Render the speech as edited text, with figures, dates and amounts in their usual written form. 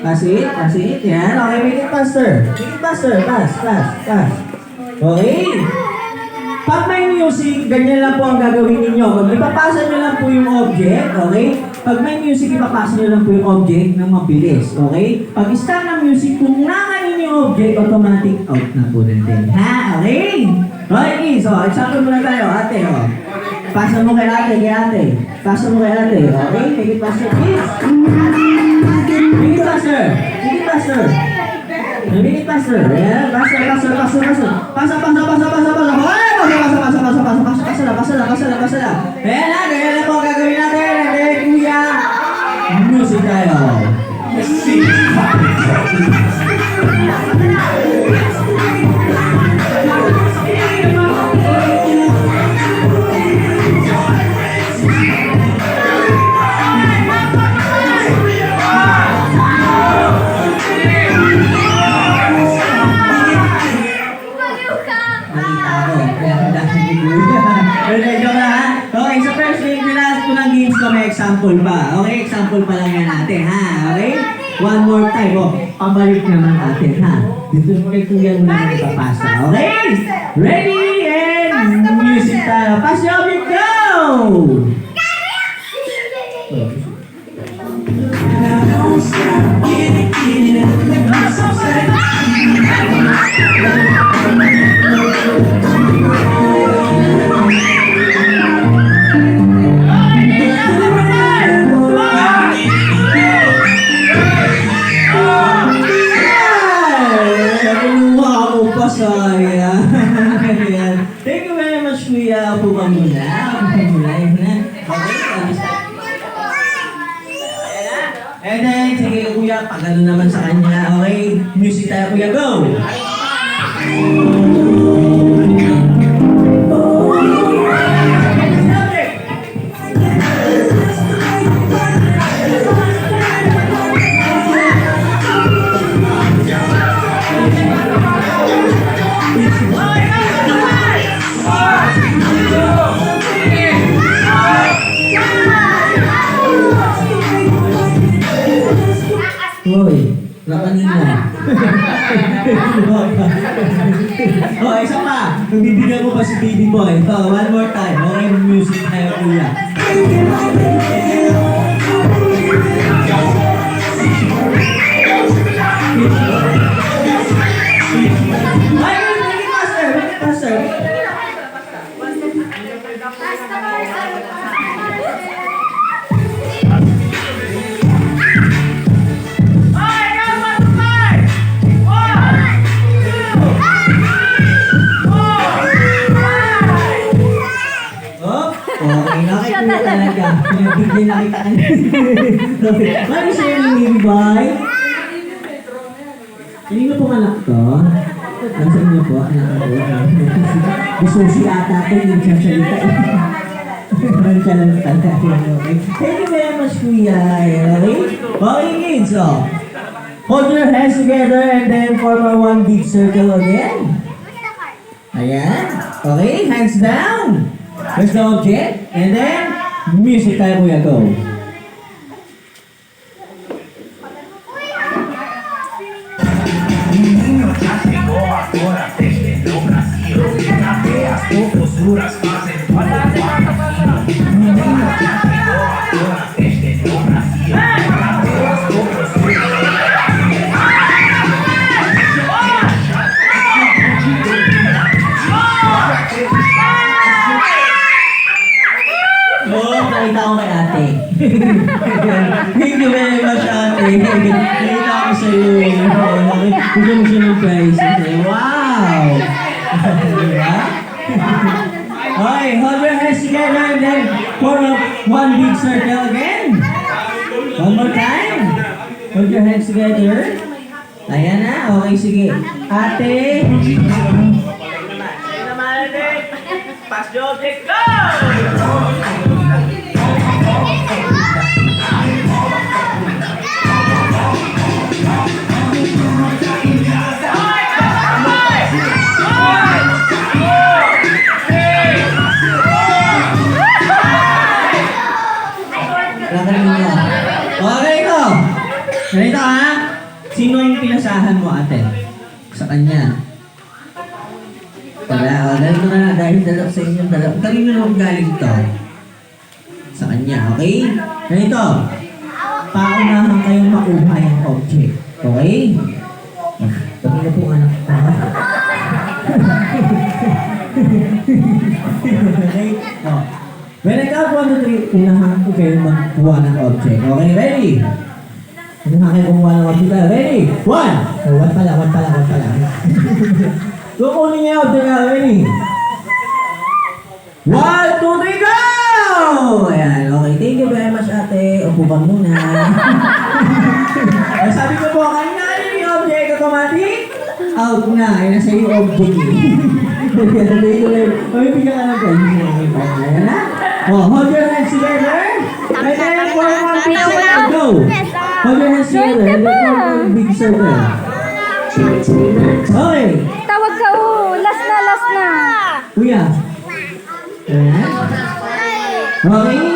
Pass it, pass it. Yan, okay, make it faster. Make it faster. Pass, pass, pass. Okay. Pag may music, ganyan lang po ang gagawin ninyo. Ipapasa nyo lang po yung object, okay? Pag may music, ipapasa nyo lang po yung object ng mabilis, okay? Pag start ng music, kung nakanin yung object, automatic out na po natin. Ha? Okay? Okay, so, example muna tayo, ate, oh. Pasa mo kay ate. Pasa mo kay ate, okay? Take it faster, please. Make it faster. Make it faster. Make it faster. Yeah, faster. Pasa. Ayan na, ganyan na po ang gagawin natin. Okay, kuya. Music tayo. Okay, sa first week, nilalas ko ng games ko, may example pa. Okay, example pa lang yan natin, ha? Okay? One more time. Oh, pabalik naman natin, ha? Dito kay kuya mo naman ipapasa. Okay? Ready? And music tayo. Pass your beat, go! Thank you very much, kuya. Upo ka muna. And then, sige kuya, pag ano naman sa kanya, okay? Music tayo, kuya, go! Hoy, kanina. Oh, isa pa. Nagbibigyan mo pa si baby boy. Oh, one more time. Okay, music tayo, kuya. Ay, make it faster. Make it faster. Okay, kuya talaga. Bigyan na kita kanina. Ano sa'yo ng baby boy? Hindi na po anak to. Ano sa inyo po? Anak ko. Gusto si ata ko yung sasalita. Ano siya lang talaga. Thank you very much, kuya. Okay? Okay, kids. Hold your hands together and then form a one big circle again. Ayan. Okay, hands down. There's the object, and then music tayo, kuya, go. Nakita ko kay ate. Thank you very much, ate. Nakita ko sa iyo. Bigyan mo siya ng prize. Wow! Diba? Okay, hold your hands together and then form one big circle again. One more time. Hold your hands together. Ayan na. Okay, sige. Ate. Pass the object, go! Okay, ito. Ganito ha. Sino yung pinasahan mo, ate? Sa kanya. Wala, o. Dahil na lang, dahil dalaw sa inyo, dalaw. Kanino nung galing to? Sa kanya, okay? Ganito. Paunahan kayong makuha yung object. Okay? Sabi na po anak. Okay? Oh. When I count 1, 2, 3, unahan ko kayo magkuha ng object. Okay, ready? Unahan kayo kumuha ng object. Ready? 1! Oh, 1 pala. Kukunin niya yung object. Ready? 1, 2, 3, go! Ayan, okay. Thank you very much, ate. Upo ka muna. Sabi ko po, kanina yung object automatic? Out na. Ay, nasa yung object eh. Pamipigyan ka lang kayo. Ayan na. Oh, hold your hands together. And then form one big circle. Go. Hold your hands together. And then form one big circle. Okay. Tawag ka, last na. Kuya. Ayan. Okay.